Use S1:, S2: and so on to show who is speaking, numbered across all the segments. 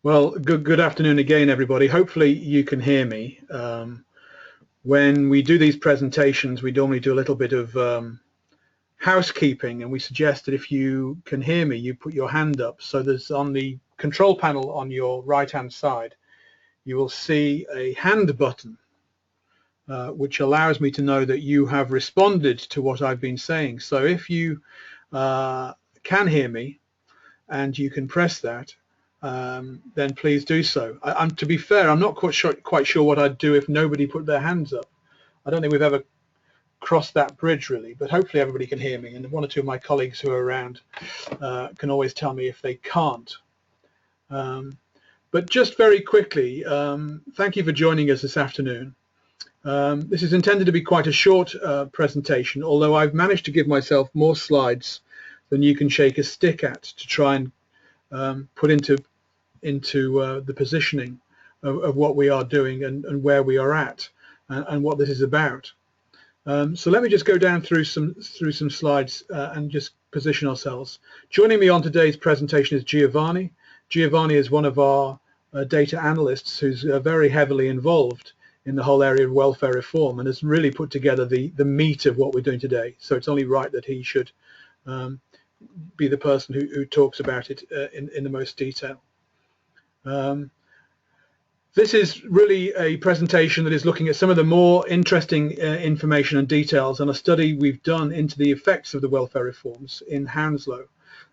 S1: Well, good afternoon again, everybody. Hopefully you can hear me. When we do these presentations, we normally do a little bit of housekeeping, and we suggest that if you can hear me, you put your hand up. So there's on the control panel on your right-hand side, you will see a hand button, which allows me to know that you have responded to what I've been saying. So if you can hear me and you can press that, then please do so. To be fair, I'm not quite sure what I'd do if nobody put their hands up. I don't think we've ever crossed that bridge really, but hopefully everybody can hear me, and one or two of my colleagues who are around can always tell me if they can't. But just very quickly, thank you for joining us this afternoon. This is intended to be quite a short presentation, although I've managed to give myself more slides than you can shake a stick at to try and put into the positioning of what we are doing and where we are at and what this is about. So let me just go down through some slides and just position ourselves. Joining me on today's presentation is Giovanni. Giovanni is one of our data analysts who's very heavily involved in the whole area of welfare reform and has really put together the meat of what we're doing today. So it's only right that he should be the person who talks about it in the most detail. This is really a presentation that is looking at some of the more interesting information and details on a study we've done into the effects of the welfare reforms in Hounslow.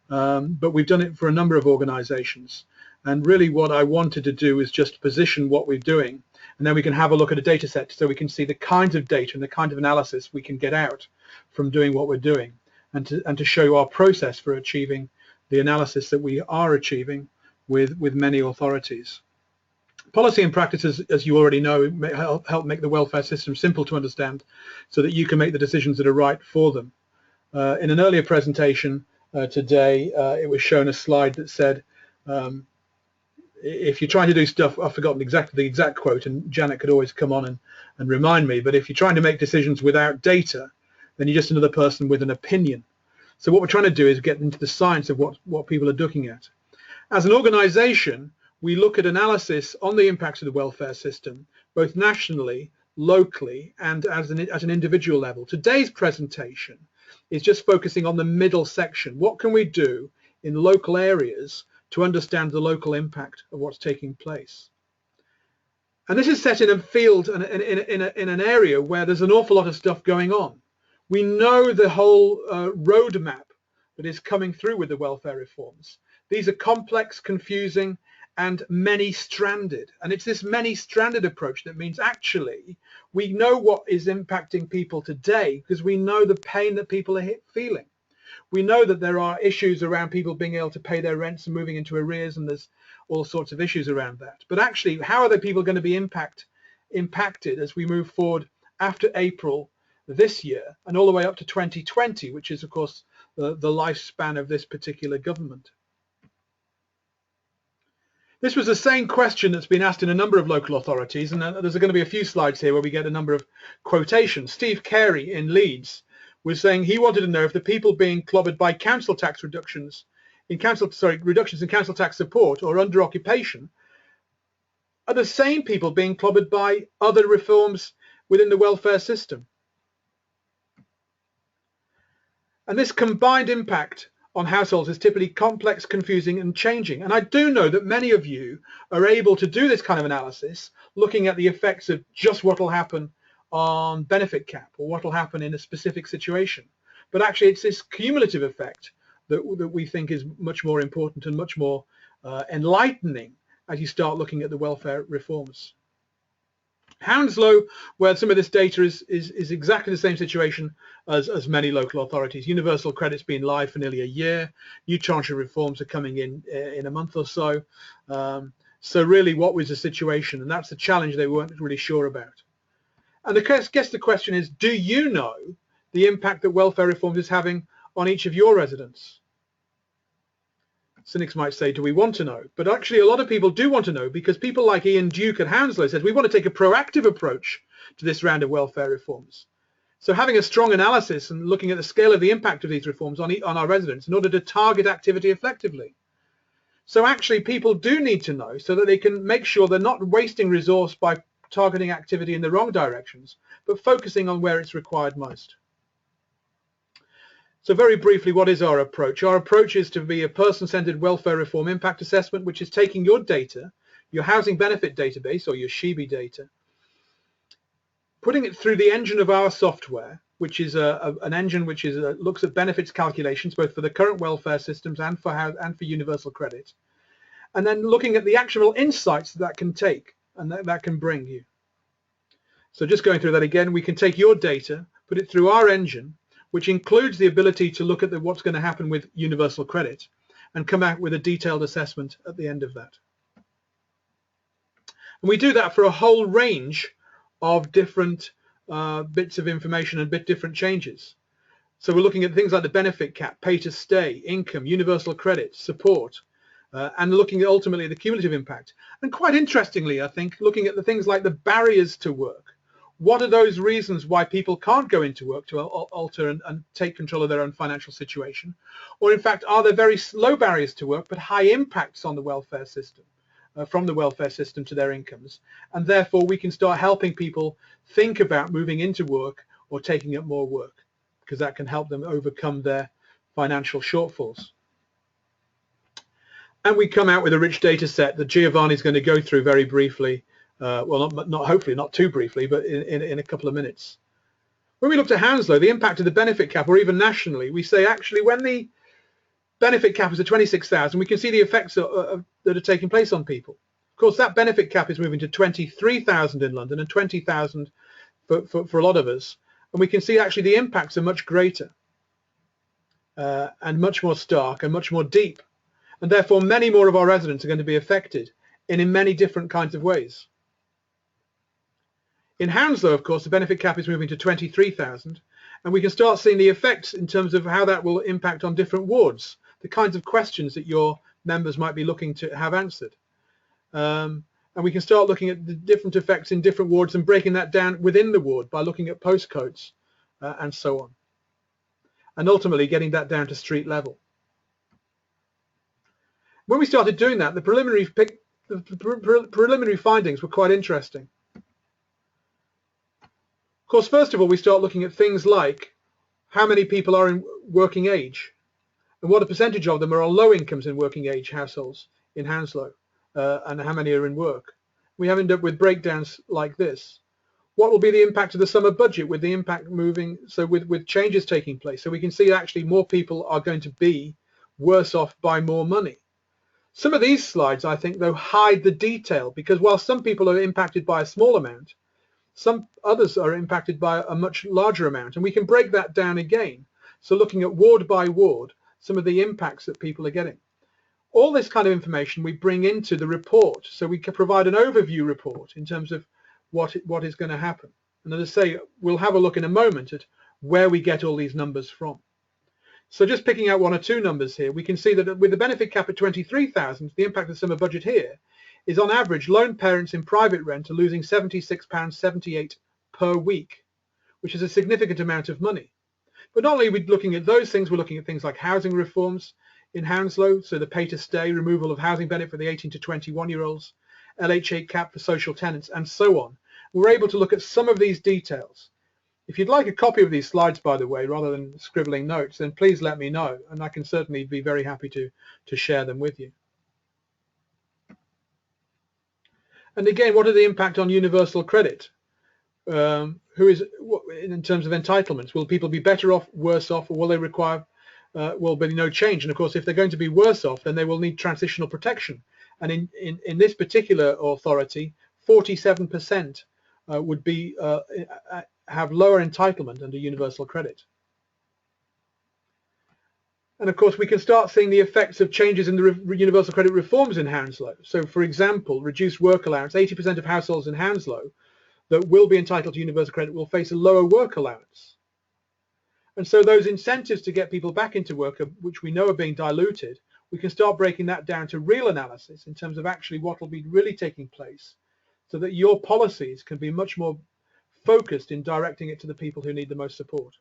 S1: But we've done it for a number of organizations. And really what I wanted to do is just position what we're doing, and then we can have a look at a data set so we can see the kinds of data and the kind of analysis we can get out from doing what we're doing, and to show you our process for achieving the analysis that we are achieving with many authorities. Policy and practices, as you already know, help make the welfare system simple to understand so that you can make the decisions that are right for them. In an earlier presentation today, it was shown a slide that said, if you're trying to do stuff, I've forgotten the exact quote, and Janet could always come on and remind me, but if you're trying to make decisions without data, then you're just another person with an opinion. So what we're trying to do is get into the science of what people are looking at. As an organization, we look at analysis on the impacts of the welfare system, both nationally, locally, and at an individual level. Today's presentation is just focusing on the middle section. What can we do in local areas to understand the local impact of what's taking place? And this is set in a field and in an area where there's an awful lot of stuff going on. We know the whole roadmap that is coming through with the welfare reforms. These are complex, confusing, and many-stranded. And it's this many-stranded approach that means actually we know what is impacting people today because we know the pain that people are feeling. We know that there are issues around people being able to pay their rents and moving into arrears, and there's all sorts of issues around that. But actually, how are the people going to be impacted as we move forward after April this year and all the way up to 2020, which is, of course, the lifespan of this particular government? This was the same question that's been asked in a number of local authorities, and there's going to be a few slides here where we get a number of quotations. Steve Carey in Leeds was saying he wanted to know if the people being clobbered by council tax reductions in council tax support or under occupation are the same people being clobbered by other reforms within the welfare system. And this combined impact on households is typically complex, confusing, and changing. And I do know that many of you are able to do this kind of analysis, looking at the effects of just what will happen on benefit cap or what will happen in a specific situation. But actually, it's this cumulative effect that we think is much more important and much more enlightening as you start looking at the welfare reforms. Hounslow, where some of this data is exactly the same situation as many local authorities. Universal credit's been live for nearly a year. New tranche reforms are coming in a month or so. So really, what was the situation? And that's the challenge they weren't really sure about. And I guess the question is, do you know the impact that welfare reforms is having on each of your residents? Cynics might say, do we want to know? But actually, a lot of people do want to know, because people like Ian Duke at Hounslow says we want to take a proactive approach to this round of welfare reforms. So having a strong analysis and looking at the scale of the impact of these reforms on our residents in order to target activity effectively. So actually people do need to know so that they can make sure they're not wasting resource by targeting activity in the wrong directions, but focusing on where it's required most. So very briefly, what is our approach? Our approach is to be a person-centered welfare reform impact assessment, which is taking your data, your housing benefit database or your SHBE data, putting it through the engine of our software, which is an engine which looks at benefits calculations both for the current welfare systems and for universal credit, and then looking at the actionable insights that can take and that can bring you. So just going through that again, we can take your data, put it through our engine, which includes the ability to look at what's going to happen with universal credit and come out with a detailed assessment at the end of that. And we do that for a whole range of different bits of information and different changes. So we're looking at things like the benefit cap, pay to stay, income, universal credit, support, and looking at ultimately the cumulative impact. And quite interestingly, I think, looking at the things like the barriers to work. What are those reasons why people can't go into work to alter and take control of their own financial situation? Or in fact, are there very low barriers to work but high impacts on the welfare system, from the welfare system to their incomes? And therefore we can start helping people think about moving into work or taking up more work, because that can help them overcome their financial shortfalls. And we come out with a rich data set that Giovanni is going to go through very briefly. Well, hopefully not too briefly, but in a couple of minutes. When we looked at Hounslow, the impact of the benefit cap, or even nationally, we say actually when the benefit cap is at 26,000, we can see the effects that are taking place on people. Of course, that benefit cap is moving to 23,000 in London and 20,000 for a lot of us. And we can see actually the impacts are much greater and much more stark and much more deep. And therefore, many more of our residents are going to be affected in many different kinds of ways. In Hounslow, of course, the benefit cap is moving to 23,000, and we can start seeing the effects in terms of how that will impact on different wards, the kinds of questions that your members might be looking to have answered. And we can start looking at the different effects in different wards and breaking that down within the ward by looking at postcodes and so on. And ultimately getting that down to street level. When we started doing that, the preliminary findings were quite interesting. Of course, first of all, we start looking at things like how many people are in working age and what a percentage of them are on low incomes in working age households in Hounslow, and how many are in work. We have ended up with breakdowns like this. What will be the impact of the summer budget with the impact moving, so with changes taking place? So we can see actually more people are going to be worse off by more money. Some of these slides, I think, though, hide the detail, because while some people are impacted by a small amount, some others are impacted by a much larger amount, and we can break that down again. So looking at ward by ward, some of the impacts that people are getting. All this kind of information we bring into the report, so we can provide an overview report in terms of what is going to happen. And as I say, we'll have a look in a moment at where we get all these numbers from. So just picking out one or two numbers here, we can see that with the benefit cap at 23,000, the impact of the summer budget here is on average lone parents in private rent are losing £76.78 per week, which is a significant amount of money. But not only are we looking at those things, we're looking at things like housing reforms in Hounslow, so the pay to stay, removal of housing benefit for the 18 to 21-year-olds, LHA cap for social tenants, and so on. We're able to look at some of these details. If you'd like a copy of these slides, by the way, rather than scribbling notes, then please let me know, and I can certainly be very happy to share them with you. And again, what are the impact on universal credit? Who is, in terms of entitlements, will people be better off, worse off, or will they require, will be no change? And of course, if they're going to be worse off, then they will need transitional protection. And in this particular authority, 47% would be have lower entitlement under universal credit. And of course, we can start seeing the effects of changes in the universal credit reforms in Hounslow. So, for example, reduced work allowance. 80% of households in Hounslow that will be entitled to universal credit will face a lower work allowance. And so those incentives to get people back into work, which we know are being diluted, we can start breaking that down to real analysis in terms of actually what will be really taking place, so that your policies can be much more focused in directing it to the people who need the most support.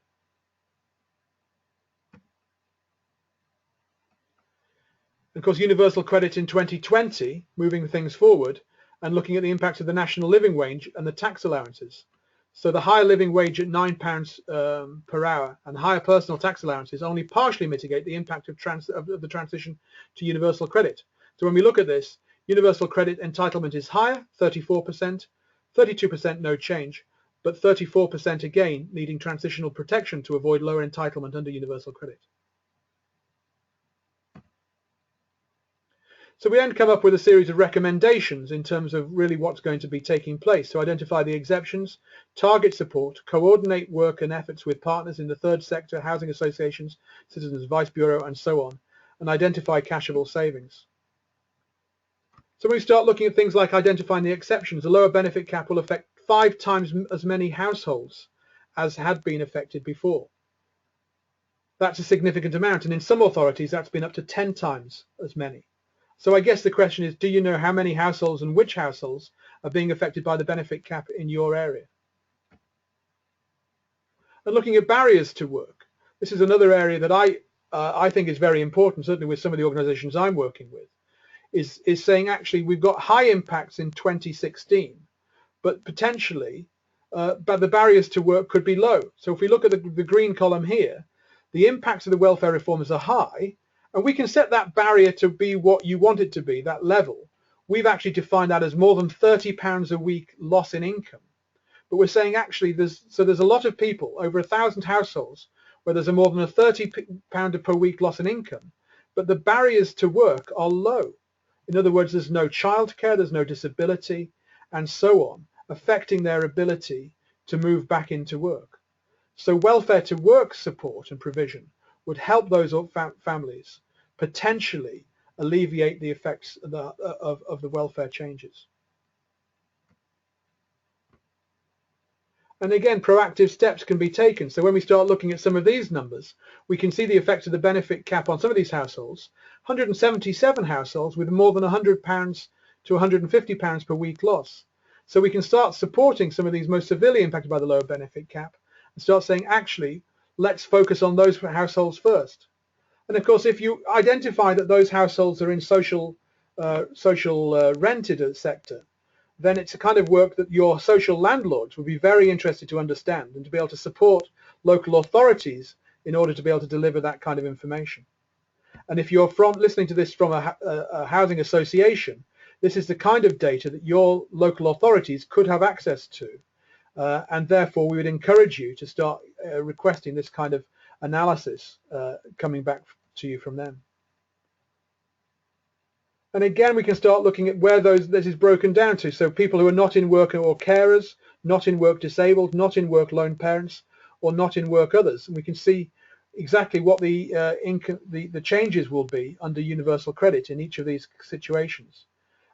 S1: of course, universal credit in 2020, moving things forward and looking at the impact of the national living wage and the tax allowances. So the higher living wage at £9 per hour and higher personal tax allowances only partially mitigate the impact of the transition to universal credit. So when we look at this, universal credit entitlement is higher, 34%, 32% no change, but 34% again needing transitional protection to avoid lower entitlement under universal credit. So we then come up with a series of recommendations in terms of really what's going to be taking place to identify the exceptions, target support, coordinate work and efforts with partners in the third sector, housing associations, Citizens Advice Bureau and so on, and identify cashable savings. So when we start looking at things like identifying the exceptions, a lower benefit cap will affect 5 times as many households as had been affected before. That's a significant amount, and in some authorities that's been up to 10 times as many. So I guess the question is, do you know how many households and which households are being affected by the benefit cap in your area? And looking at barriers to work, this is another area that I think is very important, certainly with some of the organisations I'm working with, is saying actually we've got high impacts in 2016, but potentially but the barriers to work could be low. So if we look at the green column here, the impacts of the welfare reforms are high, and we can set that barrier to be what you want it to be, that level. We've actually defined that as more than £30 a week loss in income. But we're saying actually there's a lot of people, over 1,000 households, where there's a more than a £30 per week loss in income, but the barriers to work are low. In other words, there's no childcare, there's no disability, and so on, affecting their ability to move back into work. So welfare to work support and provision would help those families potentially alleviate the effects of the welfare changes. And again, proactive steps can be taken. So when we start looking at some of these numbers, we can see the effects of the benefit cap on some of these households. 177 households with more than £100 to £150 per week loss. So we can start supporting some of these most severely impacted by the lower benefit cap and start saying, actually, let's focus on those households first. And of course, if you identify that those households are in social rented sector, then it's a kind of work that your social landlords would be very interested to understand and to be able to support local authorities in order to be able to deliver that kind of information. And if you're listening to this from a housing association, this is the kind of data that your local authorities could have access to. And therefore, we would encourage you to start requesting this kind of analysis coming back to you from them. And again, we can start looking at where this is broken down to. So people who are not in work or carers, not in work disabled, not in work lone parents, or not in work others. And we can see exactly what the changes will be under universal credit in each of these situations.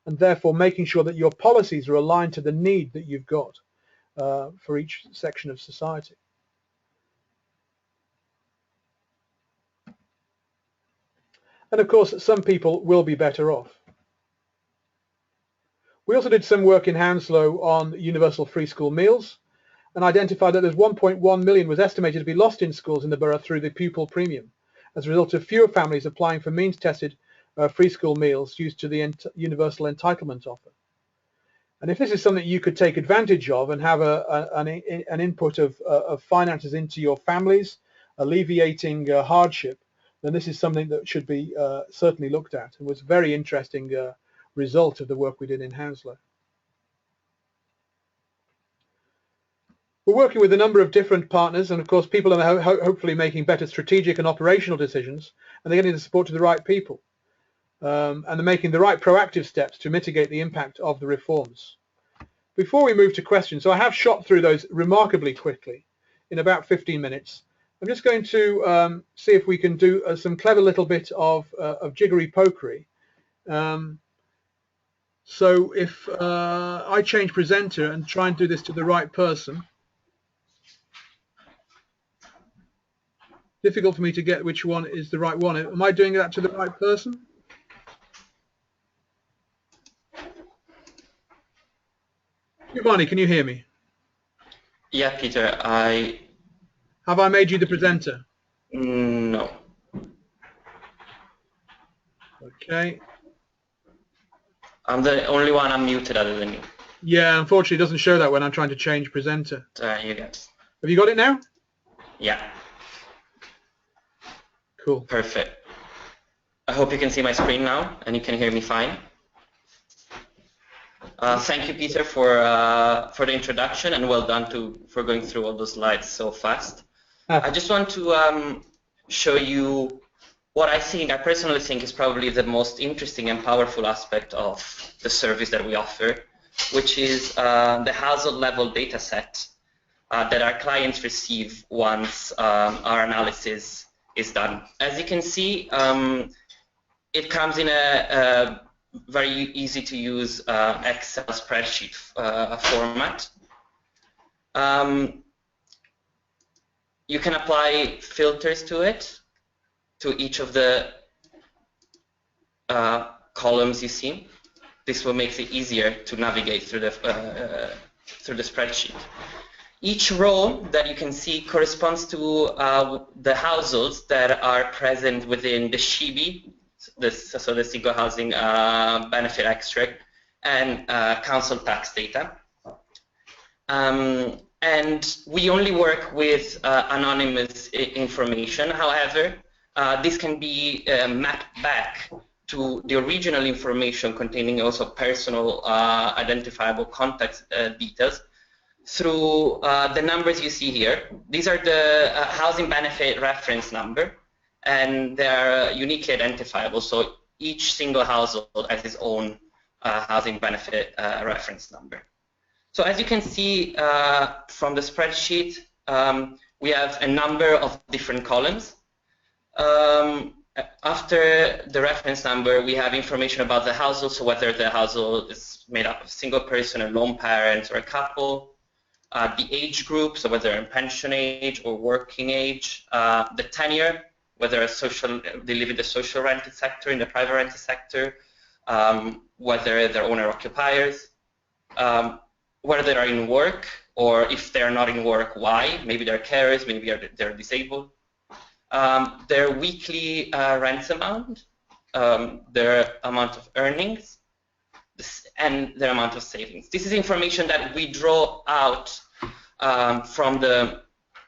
S1: And therefore, making sure that your policies are aligned to the need that you've got for each section of society. And of course, some people will be better off. We also did some work in Hounslow on universal free school meals and identified that there's 1.1 million was estimated to be lost in schools in the borough through the pupil premium as a result of fewer families applying for means-tested free school meals used to the universal entitlement offer. And if this is something you could take advantage of and have an input of finances into your families, alleviating hardship, then this is something that should be certainly looked at. It was a very interesting result of the work we did in Hounslow. We're working with a number of different partners, and of course people are hopefully making better strategic and operational decisions, and they're getting the support to the right people. And they're making the right proactive steps to mitigate the impact of the reforms. Before we move to questions, so I have shot through those remarkably quickly in about 15 minutes. I'm just going to see if we can do some clever little bit of jiggery-pokery. So if I change presenter and try and do this to the right person, difficult for me to get which one is the right one. Am I doing that to the right person? Giovanni, can you hear me?
S2: Yeah, Peter,
S1: Have I made you the presenter?
S2: No.
S1: Okay.
S2: I'm the only one unmuted other than you.
S1: Yeah, unfortunately, it doesn't show that when I'm trying to change presenter.
S2: You get.
S1: Have you got it now?
S2: Yeah.
S1: Cool.
S2: Perfect. I hope you can see my screen now and you can hear me fine. Thank you, Peter, for the introduction, and well done for going through all those slides so fast. I just want to show you what I personally think is probably the most interesting and powerful aspect of the service that we offer, which is the household level data set that our clients receive once our analysis is done. As you can see, it comes in a very easy to use Excel spreadsheet format. You can apply filters to it, to each of the columns you see. This will make it easier to navigate through the spreadsheet. Each row that you can see corresponds to the households that are present within the SHBE, so the single housing benefit extract, and council tax data. And we only work with anonymous information. However, this can be mapped back to the original information containing also personal identifiable contact details through the numbers you see here. These are the housing benefit reference number, and they are uniquely identifiable. So each single household has its own housing benefit reference number. So as you can see from the spreadsheet, we have a number of different columns. After the reference number, we have information about the household, so whether the household is made up of a single person, a lone parent, or a couple. The age group, so whether in pension age or working age. The tenure, whether they live in the social rented sector, in the private rented sector, whether they're owner-occupiers, whether they are in work, or if they're not in work, why. Maybe they're carers, maybe they're disabled. Their weekly rent amount, their amount of earnings, and their amount of savings. This is information that we draw out from the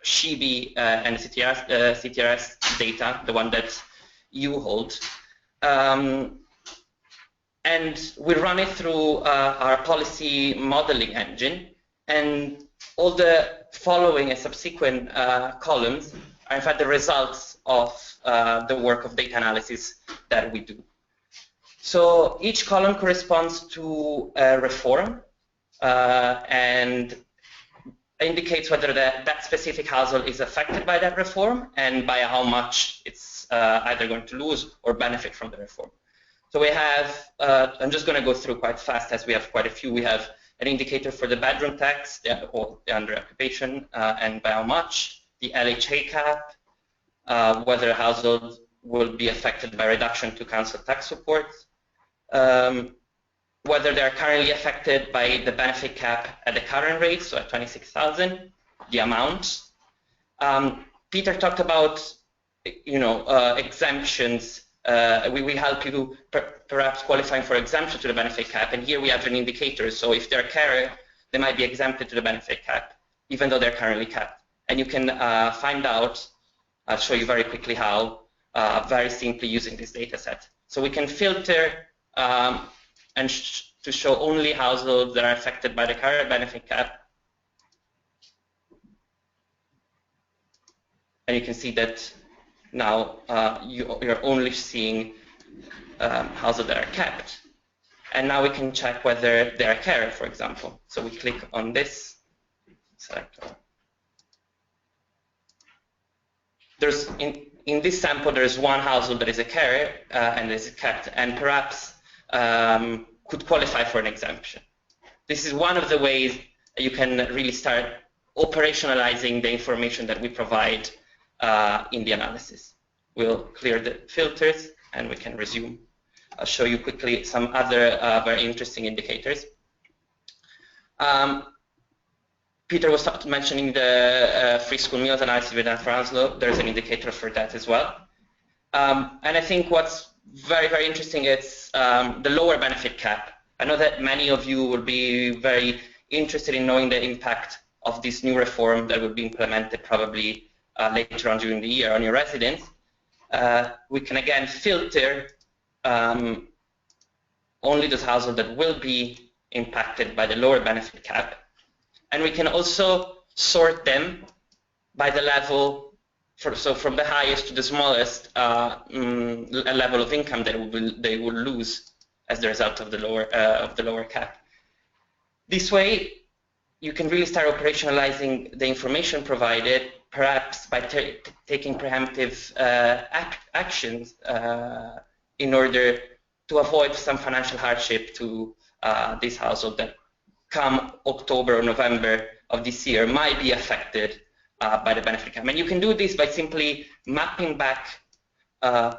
S2: SHBE and CTRS data, the one that you hold. And we run it through our policy modeling engine, and all the following and subsequent columns are in fact the results of the work of data analysis that we do. So each column corresponds to a reform and indicates whether that specific household is affected by that reform and by how much it's either going to lose or benefit from the reform. So we have, I'm just going to go through quite fast as we have quite a few. We have an indicator for the bedroom tax, or the under occupation, and by how much, the LHA cap, whether a household will be affected by reduction to council tax support, whether they are currently affected by the benefit cap at the current rate, so at 26,000, the amount. Peter talked about, exemptions. We help you perhaps qualifying for exemption to the benefit cap, and here we have an indicator. So if they're a carer, they might be exempted to the benefit cap, even though they're currently capped. And you can find out, I'll show you very quickly how, very simply using this data set. So we can filter and to show only households that are affected by the current benefit cap. And you can see that now you're only seeing households that are capped. And now we can check whether they're a carer, for example. So we click on this, select all. There's in this sample, there's one household that is a carer and is capped, and perhaps could qualify for an exemption. This is one of the ways you can really start operationalizing the information that we provide in the analysis. We'll clear the filters and we can resume. I'll show you quickly some other very interesting indicators. Peter was mentioning the free school meals analysis we done for Hounslow. There's an indicator for that as well. And I think what's very, very interesting, it's the lower benefit cap. I know that many of you will be very interested in knowing the impact of this new reform that will be implemented probably later on during the year on your residents. We can again filter only those households that will be impacted by the lower benefit cap. And we can also sort them by the level, so from the highest to the smallest level of income that they will lose as the result of the lower cap. This way, you can really start operationalizing the information provided, perhaps by taking preemptive actions in order to avoid some financial hardship to this household that come October or November of this year might be affected by the benefit cap. And you can do this by simply mapping back the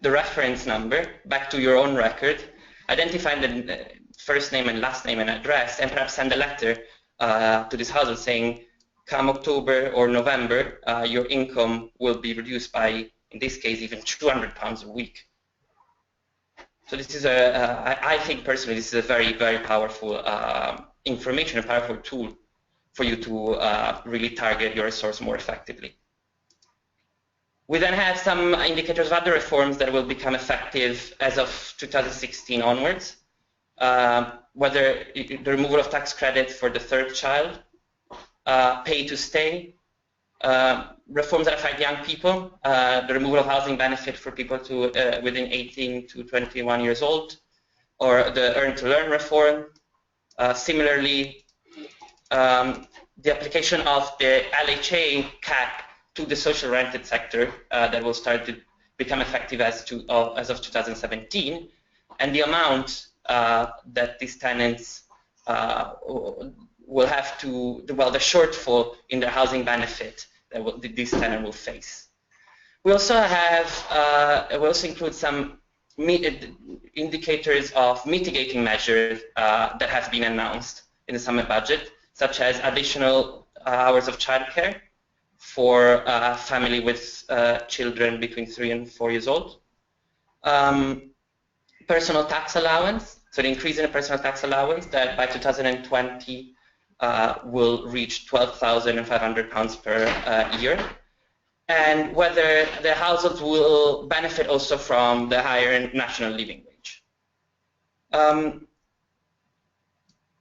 S2: reference number back to your own record, identifying the first name and last name and address, and perhaps send a letter to this household saying, come October or November, your income will be reduced by, in this case, even £200 a week. So this is I think personally, this is a very, very powerful information, a powerful tool for you to really target your resource more effectively. We then have some indicators of other reforms that will become effective as of 2016 onwards, whether the removal of tax credit for the third child, pay to stay, reforms that affect young people, the removal of housing benefit for people within 18 to 21 years old, or the earn to learn reform. Similarly, the application of the LHA cap to the social rented sector that will start to become effective as of 2017, and the amount that these tenants will have to, the shortfall in their housing benefit that this tenant will face. We also have, we also include some indicators of mitigating measures that have been announced in the summer budget, such as additional hours of childcare for a family with children between 3 and 4 years old. Personal tax allowance, so the increase in the personal tax allowance that by 2020 will reach £12,500 per year, and whether the households will benefit also from the higher national living wage.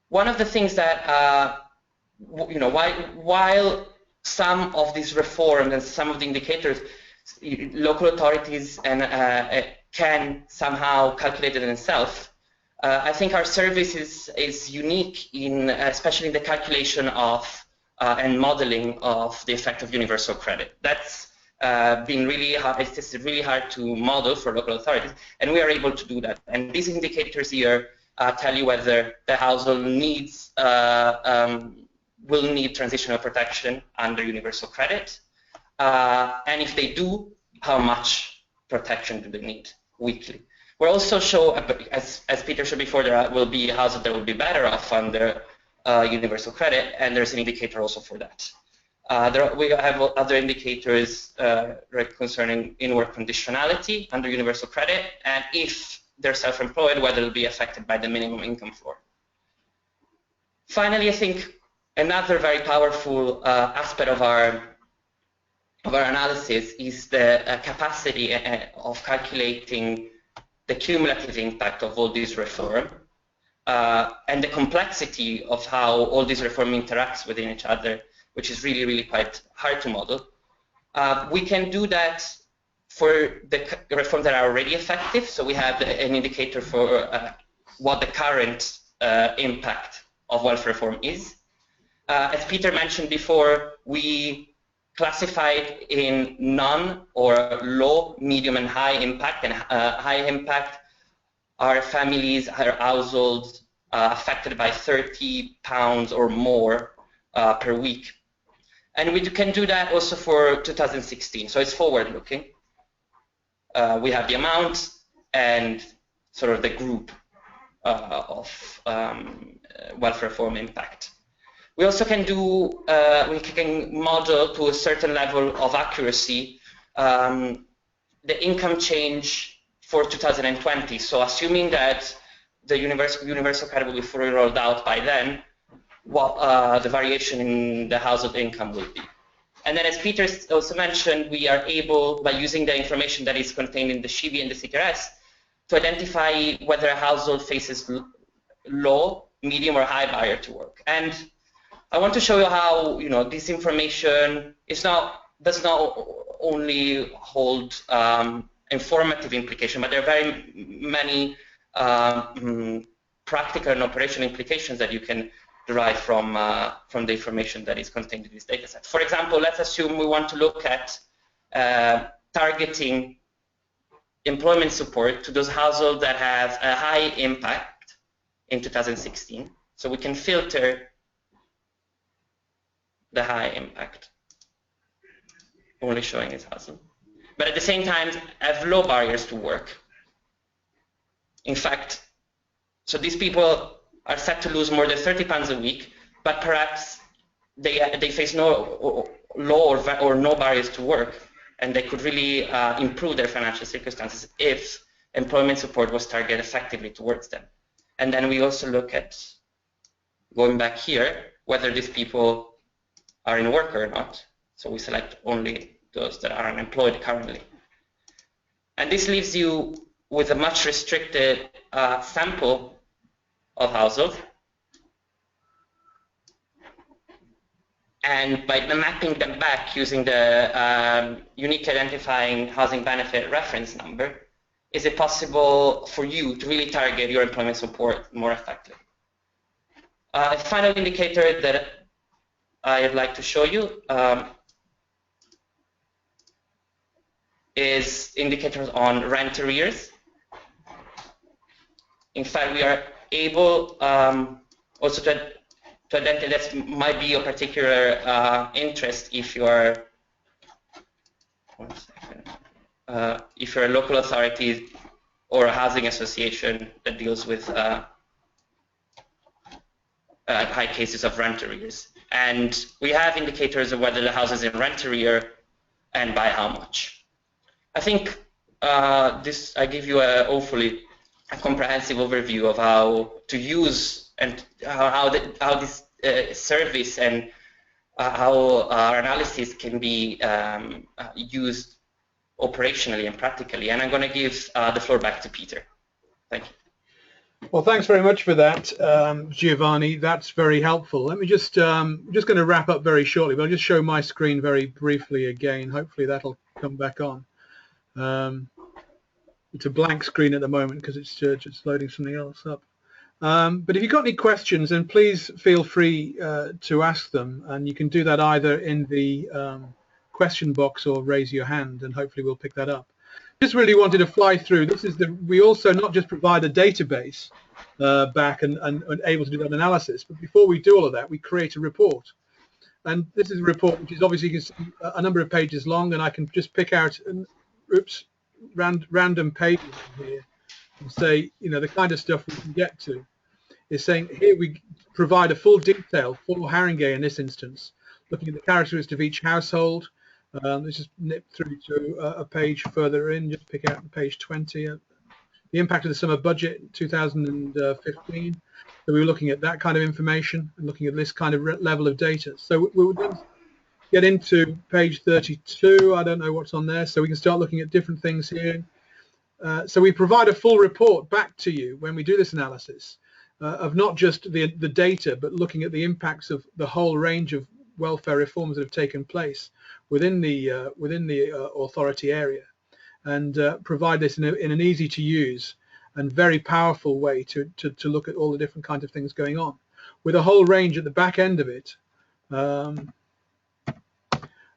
S2: One of the things that, while some of these reforms and some of the indicators, local authorities can somehow calculate it themselves, I think our service is unique in, especially in the calculation of and modeling of the effect of universal credit. That's been really hard. It's really hard to model for local authorities, and we are able to do that. And these indicators here tell you whether the household needs will need transitional protection under universal credit, and if they do, how much protection do they need weekly. We'll also show, as Peter showed before, there will be households that will be better off under universal credit, and there's an indicator also for that. We have other indicators concerning in-work conditionality under universal credit, and if they're self-employed, whether they'll be affected by the minimum income floor. Finally, I think another very powerful aspect of our analysis is the capacity of calculating the cumulative impact of all these reforms and the complexity of how all these reforms interacts within each other, which is really, really quite hard to model. We can do that for the reforms that are already effective. So we have an indicator for what the current impact of welfare reform is. As Peter mentioned before, we classified in none or low, medium, and high impact. And high impact are families, are households affected by £30 or more per week. And we can do that also for 2016. So it's forward-looking. We have the amount and sort of the group of welfare reform impact. We also can do, we can model to a certain level of accuracy the income change for 2020. So assuming that the universal credit will be fully rolled out by then, what the variation in the household income will be. And then, as Peter also mentioned, we are able, by using the information that is contained in the SHBE and the CTRS, to identify whether a household faces low, medium, or high barrier to work. And I want to show you how, this information does not only hold informative implication, but there are very many practical and operational implications that you can derive from the information that is contained in this data set. For example, let's assume we want to look at targeting employment support to those households that have a high impact in 2016. So we can filter the high impact, only showing its household. But at the same time, have low barriers to work. In fact, so these people are set to lose more than £30 a week, but perhaps they face no low or no barriers to work, and they could really improve their financial circumstances if employment support was targeted effectively towards them. And then we also look at, going back here, whether these people are in work or not. So we select only those that are unemployed currently. And this leaves you with a much restricted sample of households. And by mapping them back using the unique identifying housing benefit reference number, is it possible for you to really target your employment support more effectively? A final indicator that I'd like to show you is indicators on rent arrears. In fact, we are able also to identify that might be of particular interest if you are if you're a local authority or a housing association that deals with high cases of rent arrears. And we have indicators of whether the house is in rent arrear and by how much. I think I give you hopefully a comprehensive overview of how to use and how this service and how our analysis can be used operationally and practically. And I'm going to give the floor back to Peter. Thank you.
S1: Well, thanks very much for that, Giovanni. That's very helpful. Let me just going to wrap up very shortly, but I'll just show my screen very briefly again. Hopefully that'll come back on. It's a blank screen at the moment because it's just loading something else up. But if you've got any questions, then please feel free to ask them, and you can do that either in the question box or raise your hand, and hopefully we'll pick that up. Just really wanted to fly through. We also not just provide a database back and able to do that analysis, but before we do all of that, we create a report. And this is a report which is obviously, you can see, a number of pages long, and I can just pick out random pages here and say, the kind of stuff we can get to is saying here we provide a full detail for Haringey in this instance, looking at the characteristics of each household. Let's just nip through to a page further in, just pick out page 20. The impact of the summer budget 2015. So we were looking at that kind of information and looking at this kind of level of data. So we would then get into page 32. I don't know what's on there. So we can start looking at different things here. So we provide a full report back to you when we do this analysis of not just the data, but looking at the impacts of the whole range of welfare reforms that have taken place within the authority area, and provide this in an easy to use and very powerful way to look at all the different kinds of things going on, with a whole range at the back end of it of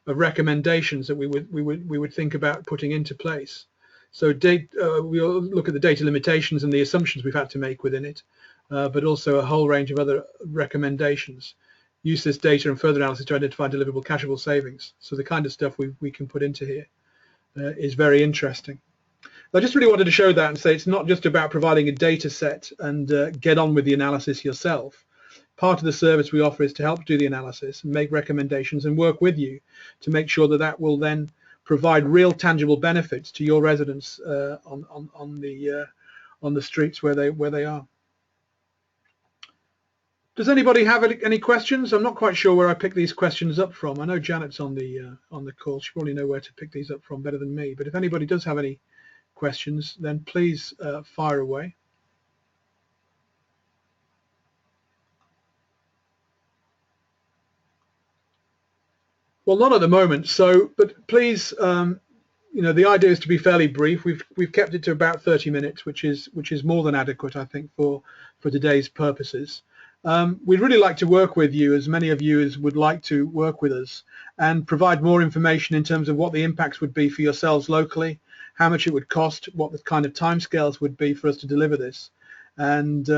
S1: recommendations that we would think about putting into place. So we'll look at the data limitations and the assumptions we've had to make within it, but also a whole range of other recommendations. Use this data and further analysis to identify deliverable cashable savings. So the kind of stuff we can put into here is very interesting. I just really wanted to show that and say it's not just about providing a data set and get on with the analysis yourself. Part of the service we offer is to help do the analysis and make recommendations and work with you to make sure that will then provide real tangible benefits to your residents on the streets where they are. Does anybody have any questions? I'm not quite sure where I picked these questions up from. I know Janet's on the call. She probably knows where to pick these up from better than me. But if anybody does have any questions, then please fire away. Well, not at the moment. So, but please, you know, the idea is to be fairly brief. We've kept it to about 30 minutes, which is more than adequate, I think, for today's purposes. We'd really like to work with you, as many of you as would like to work with us, and provide more information in terms of what the impacts would be for yourselves locally, how much it would cost, what the kind of timescales would be for us to deliver this, and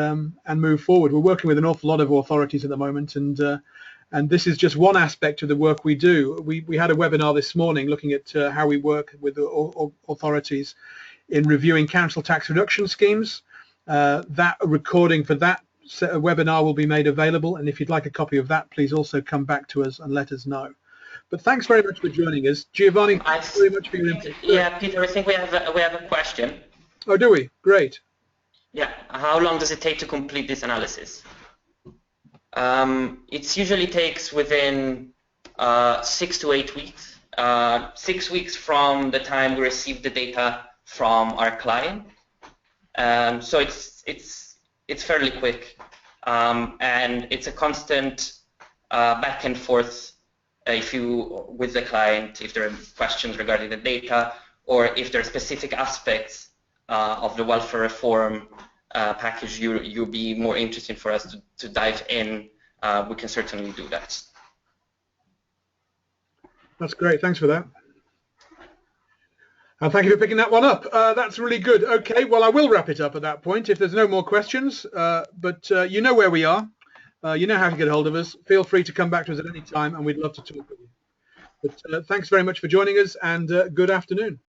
S1: move forward. We're working with an awful lot of authorities at the moment, and this is just one aspect of the work we do. We had a webinar this morning looking at how we work with the authorities in reviewing council tax reduction schemes. That recording for that webinar will be made available, and if you'd like a copy of that, please also come back to us and let us know. But thanks very much for joining us, Giovanni. Thanks very much for your input.
S2: Yeah, Peter, I think we have a question.
S1: Oh, do we? Great.
S2: Yeah, how long does it take to complete this analysis? It usually takes within 6 to 8 weeks. 6 weeks from the time we receive the data from our client. So it's fairly quick, and it's a constant back and forth with the client, if there are questions regarding the data, or if there are specific aspects of the welfare reform package you'll be more interested for us to dive in, we can certainly do that.
S1: That's great. Thanks for that. And thank you for picking that one up. That's really good. Okay, well, I will wrap it up at that point if there's no more questions. But you know where we are. You know how to get hold of us. Feel free to come back to us at any time, and we'd love to talk with you. But thanks very much for joining us, and good afternoon.